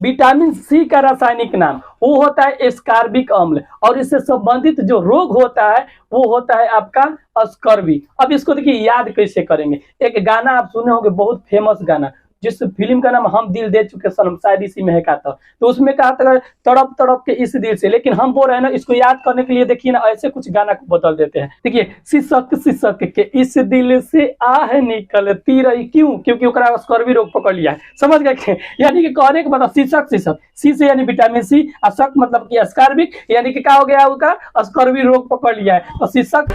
Vitamin C का रासायनिक नाम वो होता है एस्कॉर्बिक अम्ल, और इससे संबंधित जो रोग होता है वो होता है आपका स्कर्वी। अब इसको देखिए याद कैसे करेंगे। एक गाना आप सुने होंगे, बहुत फेमस गाना, जिस फिल्म का नाम हम दिल दे चुके सनम, शायद इसी में है कहा था। तो उसमें कहा था तड़प तड़प के इस दिल से, लेकिन हम बोल रहे हैं ना, इसको याद करने के लिए देखिए ना, ऐसे कुछ गाना को बदल देते हैं। देखिए, सिसक सिसक के इस दिल से आह निकलती रही, क्यों? क्योंकि ओकरा स्कर्वी रोग पकड़ लिया है। समझ गए? यानी कि कहने के मतलब सिसक सिसक, सी से यानी विटामिन सी, और सक मतलब कि स्कर्विक, यानी कि क्या हो गया, उसका स्कर्वी रोग पकड़ लिया है। तो सिसक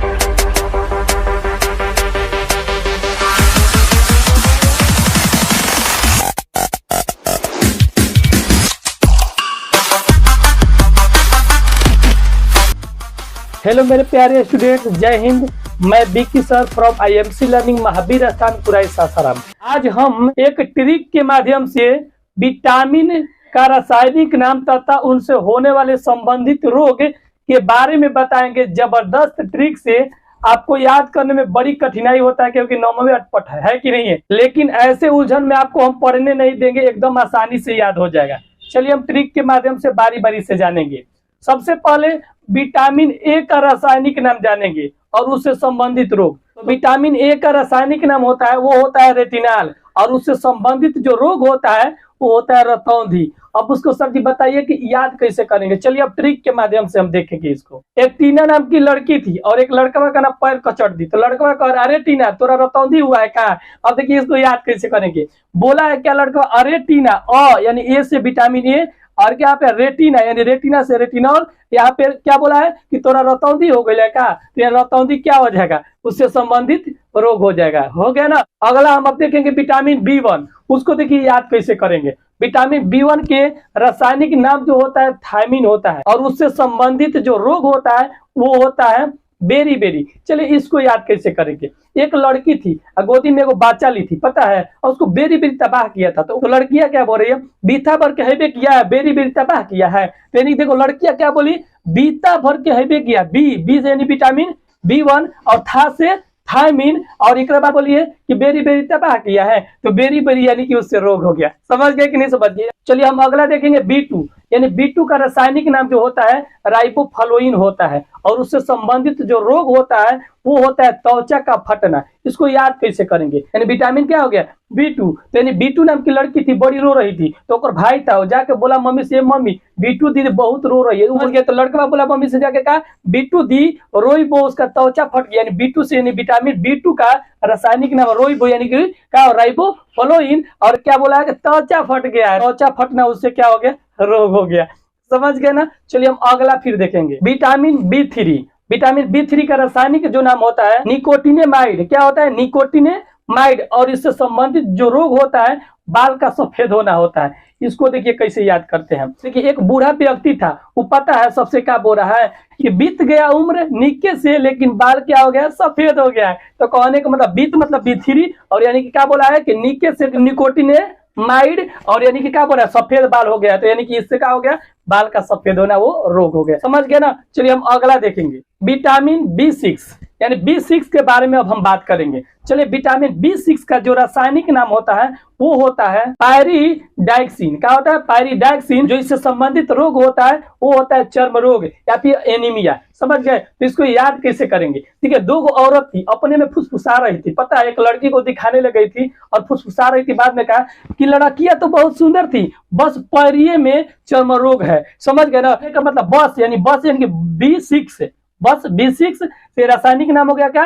हेलो मेरे प्यारे स्टूडेंट्स, जय हिंद। मैं Vicky sir from IMC learning Mahavir स्थान पुराई सासाराम। आज हम एक ट्रिक के माध्यम से विटामिन का रासायनिक नाम तथा उनसे होने वाले संबंधित रोग के बारे में बताएंगे। जबरदस्त ट्रिक से आपको याद करने में बड़ी कठिनाई होता है, क्योंकि नाम में अटपट है कि नहीं है, लेकिन ऐसे उलझन में आपको हम पढ़ने नहीं देंगे, एकदम आसानी से याद हो जाएगा। चलिए हम ट्रिक के माध्यम से बारी बारी से जानेंगे। सबसे पहले विटामिन ए का रासायनिक नाम जानेंगे और उससे संबंधित रोग। तो विटामिन ए का रासायनिक नाम होता है, वो होता है रेटिनॉल, और उससे संबंधित जो रोग होता है वो होता है रतौंधी। अब उसको सर जी बताइए कि याद कैसे करेंगे। चलिए अब ट्रिक के माध्यम से हम देखेंगे इसको। एक टीना नाम की लड़की थी और एक लड़का का ना पैर कचट दी, तो लड़का कह रहा, अरे टीना तोरा रतौंधी हुआ है क्या? अब देखिए इसको याद कैसे करेंगे। बोला है क्या लड़का, अरे टीना, यानी ए से विटामिन ए, और क्या पे रेटिना यानी रेटिना से रेटिनॉल। यहाँ पे क्या बोला है कि तोरा रतौंधी हो गया क्या? तो रतौंधी क्या हो जाएगा, उससे संबंधित रोग हो जाएगा। हो गया ना। अगला हम अब देखेंगे विटामिन बी1। उसको देखिए याद कैसे करेंगे। विटामिन बी1 के रासायनिक नाम जो होता है थायमिन होता है, और उससे संबंधित जो रोग होता है वो होता है बेरी बेरी। चलिए इसको याद कैसे करेंगे। एक लड़की थी, गोदी में एगो बच्चा ली थी, पता है, और उसको बेरी बेरी तबाह किया था। तो लड़कियां क्या बोल रही है, बीता भर के हैबे किया है, बेरी बेरी तबाह किया है। यानी देखो लड़कियां क्या बोली, बीता भर के हैबे किया, बी से यानी विटामिन बी1, और था से थायमिन, और एक बात बोलिए कि बेरी बेरी तबाह किया है, तो बेरी बेरी यानी कि उससे रोग हो गया। समझ गए कि नहीं समझ गए? चलिए हम अगला देखेंगे बी2। यानी बी2 का रासायनिक नाम जो होता है राइबोफ्लाविन होता है, और उससे संबंधित जो रोग होता है वो होता है त्वचा का फटना। इसको याद कैसे करेंगे। यानी विटामिन क्या हो गया, बी2। तो यानी बी2 नाम की लड़की थी, बड़ी रो रही थी, तो ओकर भाई था, वो जाके बोला मम्मी से, मम्मी बी2 दी बहुत रो रही है। उमर गया तो लड़का बोला मम्मी से, जाके कहा बी2 दी रोई बो, उसका त्वचा फट गया। यानी बी2 से यानी विटामिन बी2 का रासायनिक नाम रोई बो, यानी कि क्या राइबोफ्लाविन, और क्या बोला है कि त्वचा फट गया है, त्वचा फटना उससे क्या हो गया, रोग हो गया। समझ गए ना। चलिए हम अगला फिर देखेंगे विटामिन बी3। विटामिन बी3 का रासायनिक जो नाम होता है निकोटिनेमाइड। क्या होता है, निकोटिनेमाइड, और इससे संबंधित जो रोग होता है बाल का सफेद होना होता है। इसको देखिए कैसे याद करते हैं। देखिए एक बूढ़ा व्यक्ति था, वो पता है सबसे क्या बोल रहा है कि बीत गया उम्र निक्के से, लेकिन बाल क्या हो गया, सफेद हो गया है। तो कहने का मतलब बीत मतलब बी3, और यानी कि क्या बोला है कि निक्के से निकोटिनेमाइड, और यानी कि क्या बोला, सफेद बाल हो गया। तो यानी कि इससे क्या हो गया, बाल का सफेद होना वो रोग हो गया। समझ गए ना। चलिए हम अगला देखेंगे विटामिन बी6। यानी बी6 के बारे में अब हम बात करेंगे। चलिए विटामिन बी6 का जो रासायनिक नाम होता है वो होता है पायरिडैक्सिन। क्या होता है, पायरिडैक्सिन। जो इससे संबंधित रोग होता है वो होता है चर्म रोग या फिर एनीमिया। समझ गए। तो इसको याद कैसे करेंगे। ठीक है, दो औरत थी, अपने में फुसफुसा रही थी, पता है, एक लड़की को दिखाने लग गई थी और फुसफुसा रही थी। बाद में कहा कि लड़कियां तो बहुत सुंदर थी, बस पैरिये में चर्म रोग है। समझ गए ना। का मतलब बस यानी कि बी6, बस बी6 से रासायनिक नाम हो गया क्या,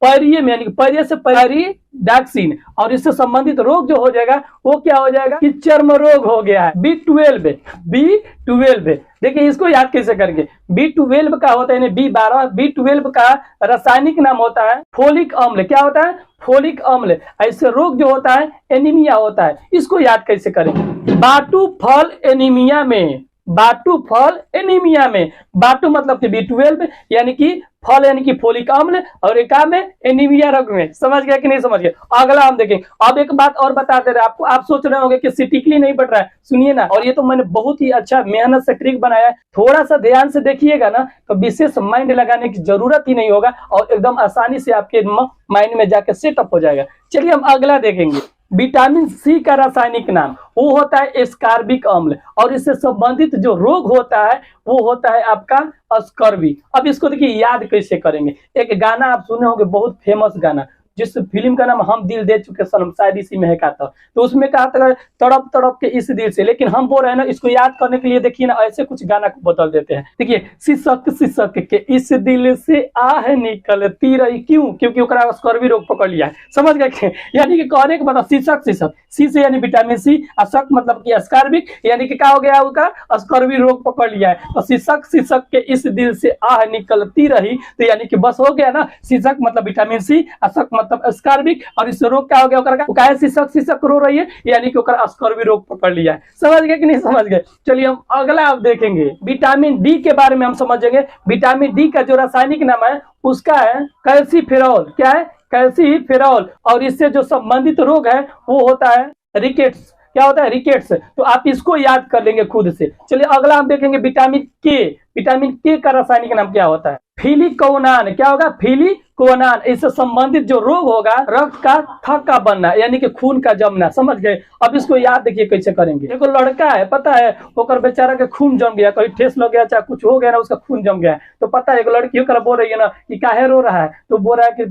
पैरिये में, यानी कि पैरिये से पायरिडैक्सिन, और इससे संबंधित रोग जो हो जाएगा वो क्या हो जाएगा कि चर्म रोग हो गया है। बी12 देखिए इसको याद कैसे करेंगे। बी12 का होता है बी12, बी12 का रासायनिक नाम होता है फोलिक अम्ल। क्या होता है, फोलिक अम्ल। ऐसे रोग जो होता है एनीमिया होता है। इसको याद कैसे करेंगे, बाटू फल एनीमिया में, बाटू फल एनीमिया में, बाटू मतलब कि बी12 यानी कि फल यानी कि फोलिक अम्ल, और एक में एनीमिया रोग में। समझ गया कि नहीं समझ गया। अगला हम देखेंगे। अब एक बात और बता दे रहे आपको, आप सोच रहे होंगे कि सिटिकली नहीं बढ़ रहा है, सुनिए ना। और ये तो मैंने बहुत ही अच्छा मेहनत से ट्रिक बनाया है, थोड़ा सा ध्यान से देखिएगा ना तो विशेष माइंड लगाने की जरूरत ही नहीं होगा, और एकदम आसानी से आपके माइंड में जाकर सेटअप हो जाएगा। चलिए हम अगला देखेंगे विटामिन सी का रासायनिक नाम वो होता है एस्कॉर्बिक अम्ल, और इससे संबंधित जो रोग होता है वो होता है आपका स्कर्वी। अब इसको देखिए याद कैसे करेंगे। एक गाना आप सुने होंगे, बहुत फेमस गाना, जिस फिल्म का नाम हम दिल दे चुके सनम, शायद इसी में है का था। तो उसमें कहा था तड़प तड़प के इस दिल से, लेकिन हम बोल रहे हैं ना इसको याद करने के लिए देखिए ना ऐसे कुछ गाना को बदल देते हैं। देखिए, सिसक सिसक के इस दिल से आह निकलती रही, क्यों? क्योंकि ओकरा स्कर्वी रोग पकड़ लिया है। समझ गए? यानी कि कहने का मतलब सिसक सिसक, सी से यानी विटामिन सी, और सक मतलब कि स्कर्विक, यानी कि क्या हो गया उसका स्कर्वी रोग पकड़ लिया है। और सिसक सिसक के इस दिल से आह निकलती रही, तो यानी कि बस हो गया ना, सिसक मतलब विटामिन सी, असक मतलब स्कर्विक, और इस रोग क्या हो गया ओकरा का सिसक सिसक रो रही है, यानी कि ओकरा स्कर्वी रोग पकड़ लिया है। समझ गए कि नहीं समझ गए? चलिए हम अगला आप देखेंगे, विटामिन डी के बारे में हम समझेंगे। विटामिन डी का जो रासायनिक नाम है उसका है कैल्सीफेरॉल। क्या है? कैल्सीफेरॉल। और इससे जो संबंधित रोग है वो होता है रिकेट्स। क्या होता है? रिकेट्स। तो आप इसको याद कर लेंगे खुद से। चलिए अगला हम देखेंगे विटामिन के। विटामिन के का रासायनिक नाम क्या होता है? फिलिकोनान। क्या होगा? फिलिकोनान। इससे संबंधित जो रोग होगा रक्त का थक्का बनना, यानी कि खून का जमना। समझ गए? अब इसको याद देखिए कैसे करेंगे। एक लड़का है, पता है ओकर बेचारा के खून जम गया, कहीं ठेस लग गया चाहे कुछ हो गया ना, उसका खून जम गया। तो पता है एक लड़की होकर बोल रही है ना कि काहे रो रहा है, तो बोल रहा है कि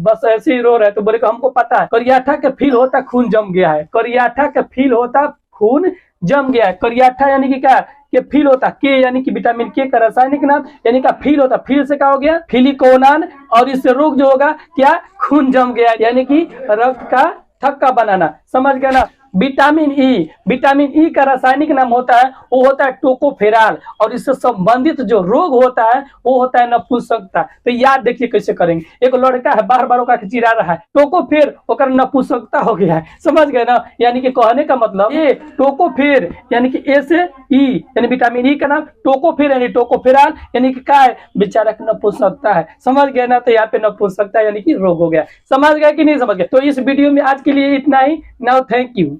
बस ऐसे ही रो रहा है। तो बोले कि हमको पता है करियाठा के फील होता खून जम गया है, करियाठा के फील होता खून जम गया है। करियाठा यानी कि क्या? के फील होता, के यानी कि विटामिन के का रासायनिक नाम, यानी का फील होता, फील से क्या हो गया? फिलिकोनान। और इससे रोग जो होगा क्या? खून जम गया, यानी कि रक्त का थक्का बनाना। समझ गए ना? Vitamin E. विटामिन ई का रासायनिक नाम होता है वो होता है टोकोफेराल, और इससे संबंधित जो रोग होता है वो होता है नपुंसकता। तो याद देखिए कैसे करेंगे। एक लड़का है बार बार ओका चिरा रहा है, टोकोफेर ओकर नपुंसकता हो गया है। समझ गए ना? यानी कि कहने का मतलब ये टोकोफेर यानी कि ए से ई, यानी विटामिन ई का नाम टोकोफेर यानी टोकोफेराल, यानी कि क्या है? बेचारा की नपुंसकता है। समझ गए ना? तो यहाँ पे नपुंसकता यानी कि रोग हो गया। समझ गए कि नहीं समझ गए? तो इस वीडियो में आज के लिए इतना ही। Now thank you.